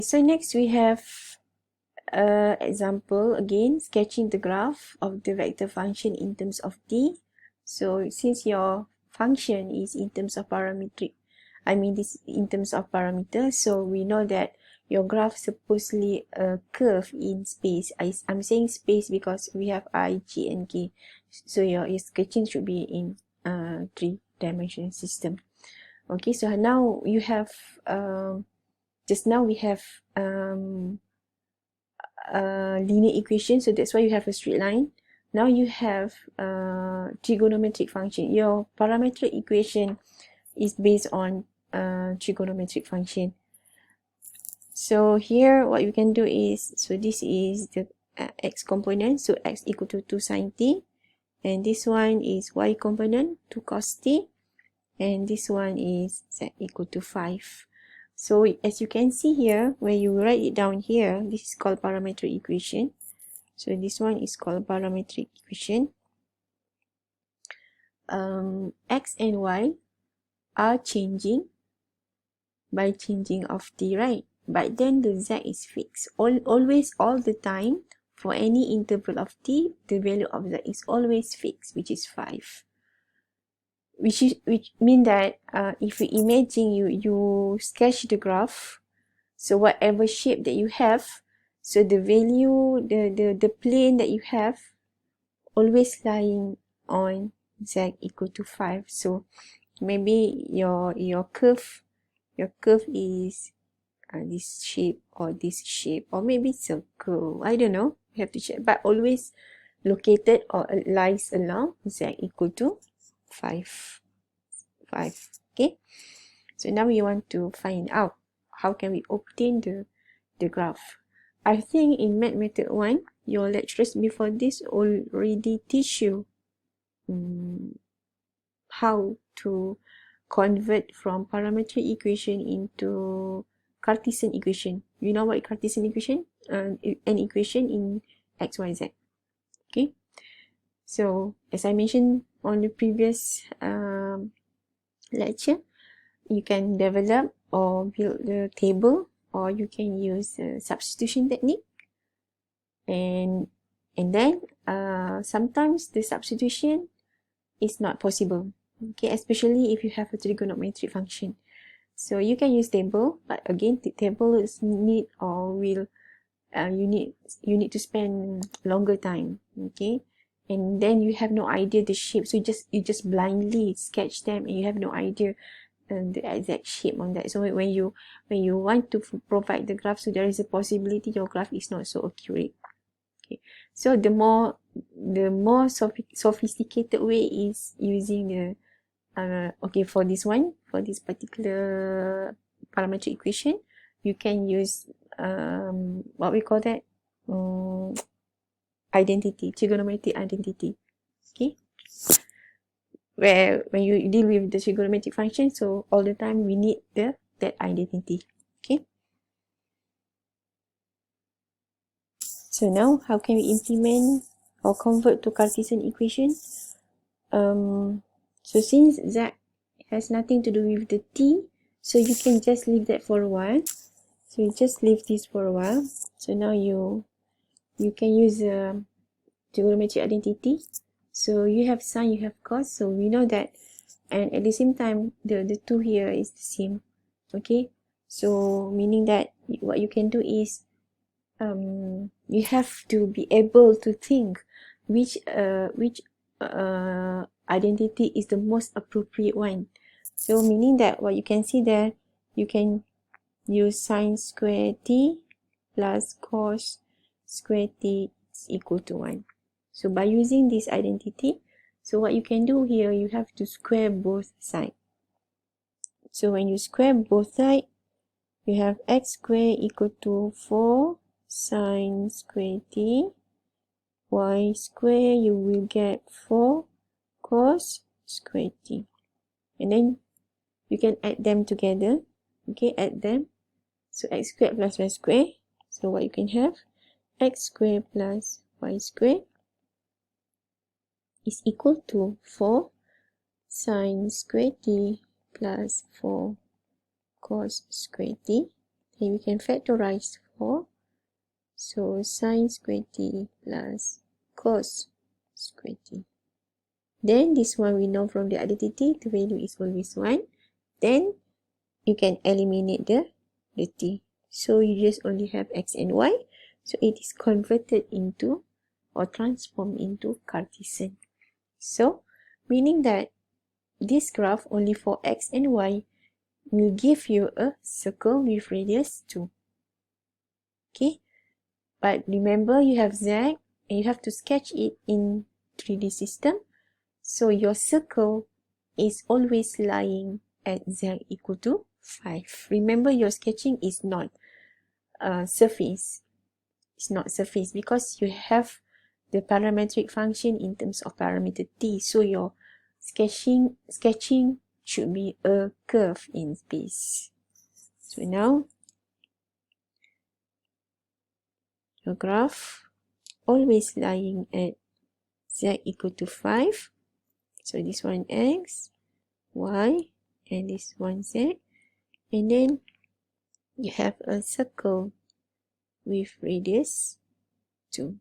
so next we have example again, sketching the graph of the vector function in terms of t. So since your function is in terms of parametric, this in terms of parameters, so we know that your graph supposedly a curve in space. I'm saying space because we have I, J, and K. So your sketching should be in 3-dimensional system. Okay, so now you have just now we have linear equation, so that's why you have a straight line. Now you have trigonometric function. Your parametric equation is based on trigonometric function. So here what you can do is, so this is the x component, so x equal to 2 sine t, and this one is y component, 2 cos t, and this one is z equal to 5. So as you can see here, when you write it down here, this is called parametric equation. So this one is called parametric equation. X and y are changing by changing of t, right? But then the z is fixed. Always, all the time, for any interval of t, the value of z is always fixed, which is 5. Which mean that if you imagine you sketch the graph, so whatever shape that you have, so the value, the plane that you have always lying on z equal to 5. So maybe your curve is this shape or this shape, or maybe circle, I don't know, you have to check, but always located or lies along z equal to 5. Okay, so now we want to find out how can we obtain the graph. I think in Math Method 1, your lecturers before this already teach you how to convert from parametric equation into Cartesian equation. You know what Cartesian equation? An equation in x, y, z. Okay, so as I mentioned on the previous lecture, you can develop or build the table, or you can use a substitution technique, and then sometimes the substitution is not possible, okay, especially if you have a trigonometric function. So you can use table, but again the table is need or will you need to spend longer time, okay, and then you have no idea the shape, so you just blindly sketch them and you have no idea the exact shape on that. So when you want to provide the graph, so there is a possibility your graph is not so accurate. Okay, so the more sophisticated way is using the okay, for this one, for this particular parametric equation, you can use what we call that identity, trigonometric identity. Okay, where when you deal with the trigonometric function, so all the time we need that identity. Okay, so now how can we implement or convert to Cartesian equation? So since z has nothing to do with the t, so you can just leave that for a while. So you just leave this for a while. So now you can use trigonometric identity. So you have sine, you have cos, so we know that, and at the same time the two here is the same. Okay, so meaning that what you can do is you have to be able to think which identity is the most appropriate one. So meaning that what you can see there, you can use sine square t plus cos square t is equal to 1. So by using this identity, so what you can do here, you have to square both sides. So when you square both sides, you have x square equal to 4 sine square t, y square you will get 4 cos square t, and then you can add them together. Okay, add them. So x squared plus y squared. So what you can have, x squared plus y squared is equal to 4 sine square t plus 4 cos square t. Okay, we can factorize 4. So sine square t plus cos square t. Then this one we know from the identity, the value is always 1. Then you can eliminate the t. So you just only have x and y. So it is converted into or transformed into Cartesian. So meaning that this graph only for x and y will give you a circle with radius 2. Okay, but remember you have z and you have to sketch it in 3D system. So your circle is always lying at z equal to 5. Remember your sketching is not surface. It's not surface because you have the parametric function in terms of parameter t. So your sketching should be a curve in space. So now your graph always lying at z equal to 5. So this one x, y, and this one z. And then you have a circle with radius 2.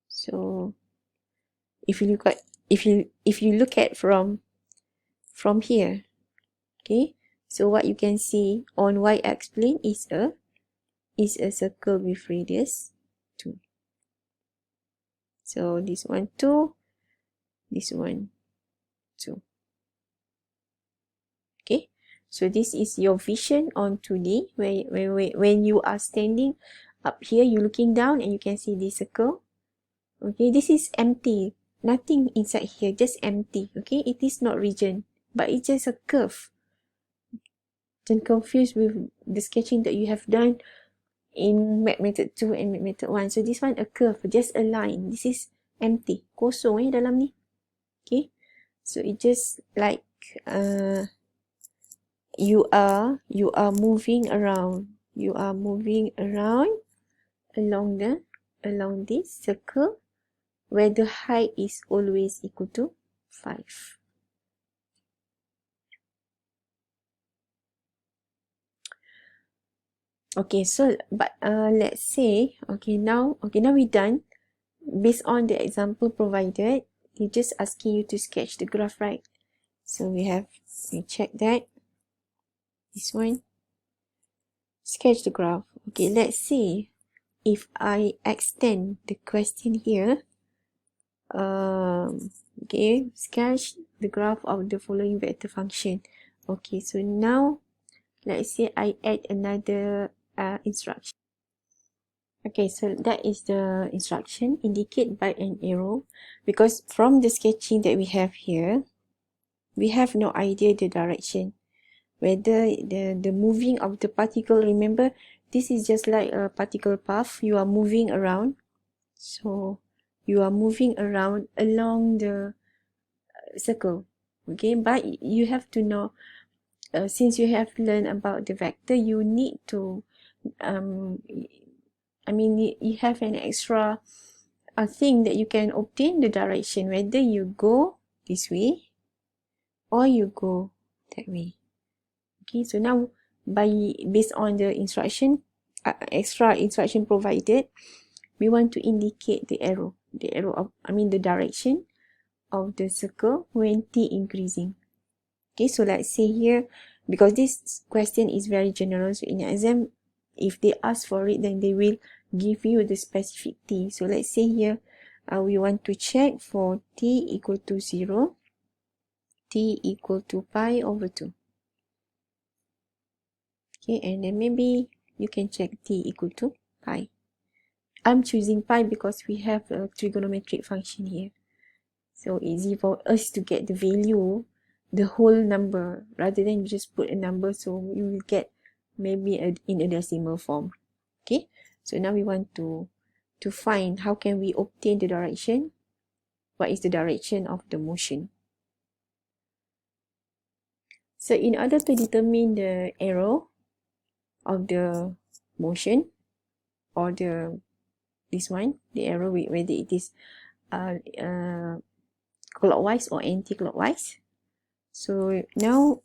So if you look at from here, okay, so what you can see on y-axis plane is a circle with radius 2. So this one 2, this one 2. Okay, so this is your vision on 2D when you are standing up here, you're looking down and you can see this circle. Okay, this is empty, nothing inside here, just empty. Okay, it is not region, but it's just a curve. Don't confuse with the sketching that you have done in method 2 and method 1. So this one a curve, just a line. This is empty, kosong dalam ni. Okay, so it just like you are moving around. You are moving around along this circle where the height is always equal to 5. Okay, so but let's say now we're done. Based on the example provided, he just asking you to sketch the graph, right? So we check that. This one, sketch the graph. Okay, let's see if I extend the question here. Okay, sketch the graph of the following vector function. Okay, so now let's say I add another instruction. Okay, so that is the instruction, indicate by an arrow, because from the sketching that we have here, we have no idea the direction, whether the moving of the particle. Remember, this is just like a particle path. You are moving around, so you are moving around along the circle. Okay, but you have to know, since you have learned about the vector, you need to you have an extra thing that you can obtain the direction, whether you go this way or you go that way. Okay, so now based on the instruction, extra instruction provided, we want to indicate the direction of the circle when t increasing. Okay, so let's say here, because this question is very general, so in exam, if they ask for it, then they will give you the specific t. So let's say here, we want to check for t equal to 0, t equal to pi over 2. Okay, and then maybe you can check t equal to pi. I'm choosing pi because we have a trigonometric function here. So it's easy for us to get the value, the whole number, rather than you just put a number, so you will get maybe in a decimal form. Okay, so now we want to find how can we obtain the direction. What is the direction of the motion? So in order to determine the arrow of the motion, or this one, the arrow, whether it is clockwise or anti-clockwise. So now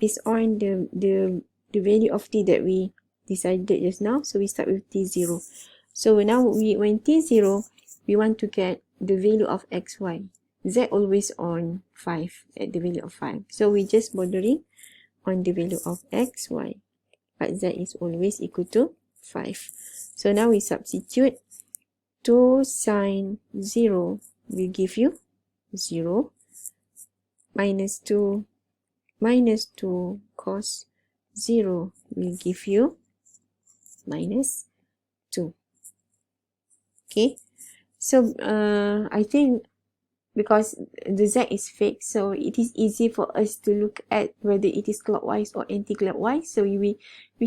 based on the value of t that we decided just now. So we start with t0. So now when t0, we want to get the value of xy. Z always on 5, at the value of 5. So we just bordering on the value of xy. But z is always equal to 5. So now we substitute 2 sine 0 will give you 0, minus 2 cos 0 will give you minus 2. Okay, so I think because the z is fixed, so it is easy for us to look at whether it is clockwise or anti-clockwise. So we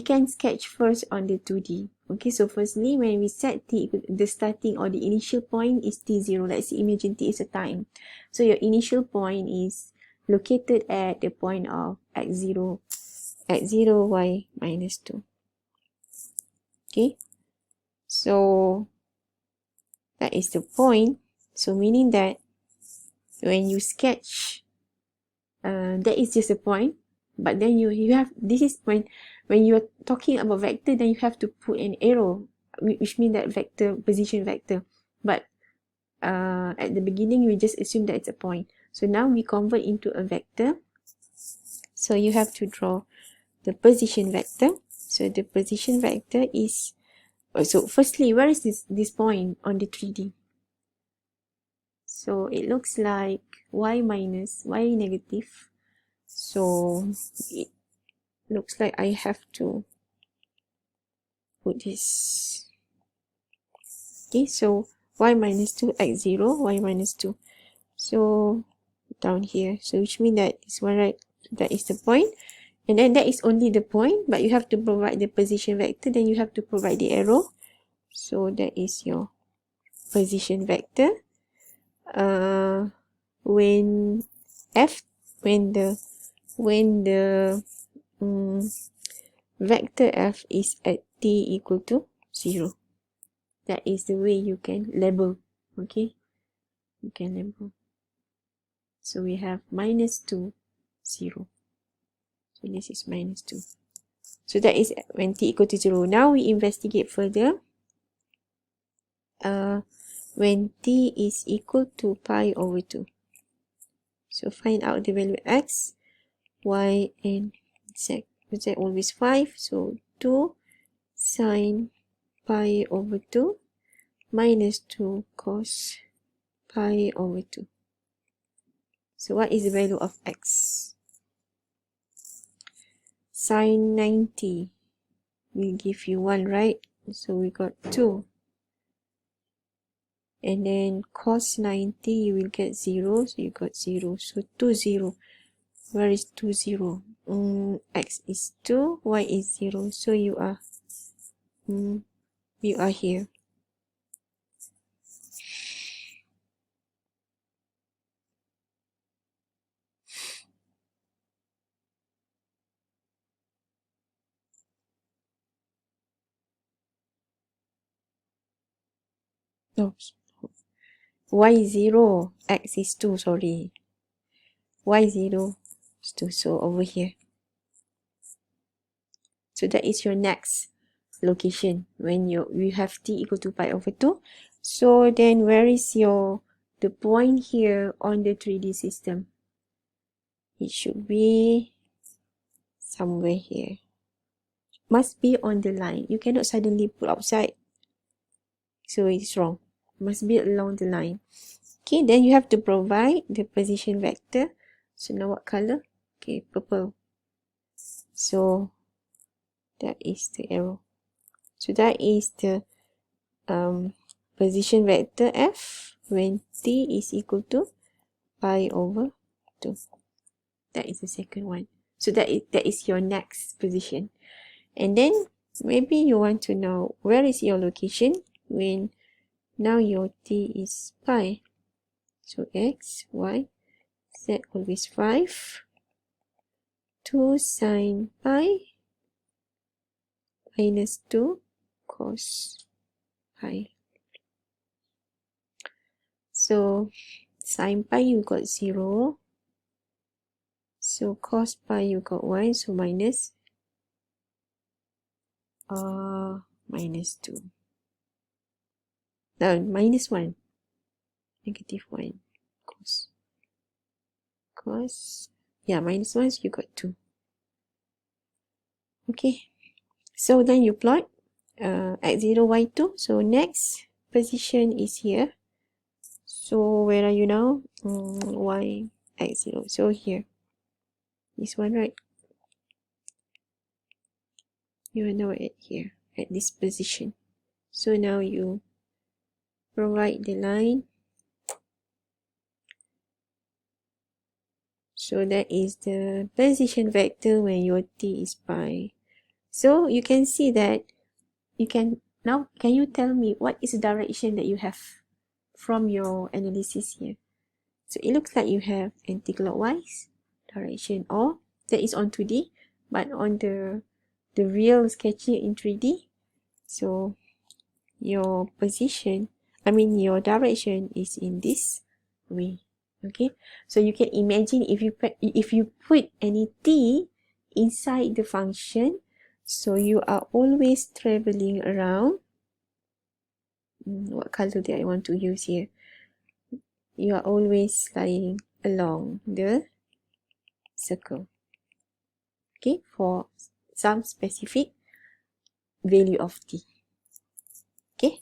can sketch first on the 2D. Okay, so firstly, when we set the starting or the initial point is t0. Let's say imagine t is a time. So your initial point is located at the point of x0 y minus 2. Okay, so that is the point. So meaning that when you sketch, that is just a point, but then you have, this is when you are talking about vector, then you have to put an arrow, which means that vector, position vector. But at the beginning, we just assume that it's a point. So now we convert into a vector. So you have to draw the position vector. So the position vector is, so firstly, where is this point on the 3D? So it looks like y minus, y negative. So it looks like I have to put this. Okay, so y minus 2, x0, y minus 2. So down here, so which means that is one, right? That is the point. And then that is only the point, but you have to provide the position vector, then you have to provide the arrow. So that is your position vector. When the vector f is at t equal to 0, that is the way you can label. Okay, you can label. So we have minus 2, 0. So this is minus 2. So that is when t equal to 0. Now we investigate further. When t is equal to pi over 2. So find out the value x, y, and z. Z always 5. So 2 sine pi over 2 minus 2 cos pi over 2. So what is the value of x? Sine 90 will give you 1, right? So we got 2. And then cos 90, you will get 0. So you got 0. So 2, 0. Where is 2, 0? X is 2, y is 0. So you are here. Oops. Y 0, x is 2, sorry. Y 0 is 2, so over here. So that is your next location when you have t equal to pi over 2. So then where is the point here on the 3D system? It should be somewhere here. Must be on the line. You cannot suddenly put outside. So it's wrong. Must be along the line. Okay, then you have to provide the position vector. So now what color? Okay, purple. So that is the arrow. So that is the position vector f when t is equal to pi over 2. That is the second one. So that is your next position. And then maybe you want to know where is your location when now your t is pi. So x, y, z always 5. 2 sine pi minus 2 cos pi. So sine pi you got 0. So cos pi you got 1, so minus minus 2. No, minus 1. Negative 1. Cos. Yeah, minus 1, so you got 2. Okay. So then you plot x0, y2. So next position is here. So where are you now? Y, x0. So here. This one, right? You are now at here, at this position. So now you provide the line. So that is the position vector when your t is pi. So you can see that you can now, can you tell me what is the direction that you have from your analysis here? So it looks like you have anti-clockwise direction, or that is on 2D, but on the real sketching in 3D. So your position, your direction is in this way. Okay, so you can imagine if you put any t inside the function, so you are always traveling around. What color do I want to use here? You are always flying along the circle. Okay, for some specific value of t. Okay.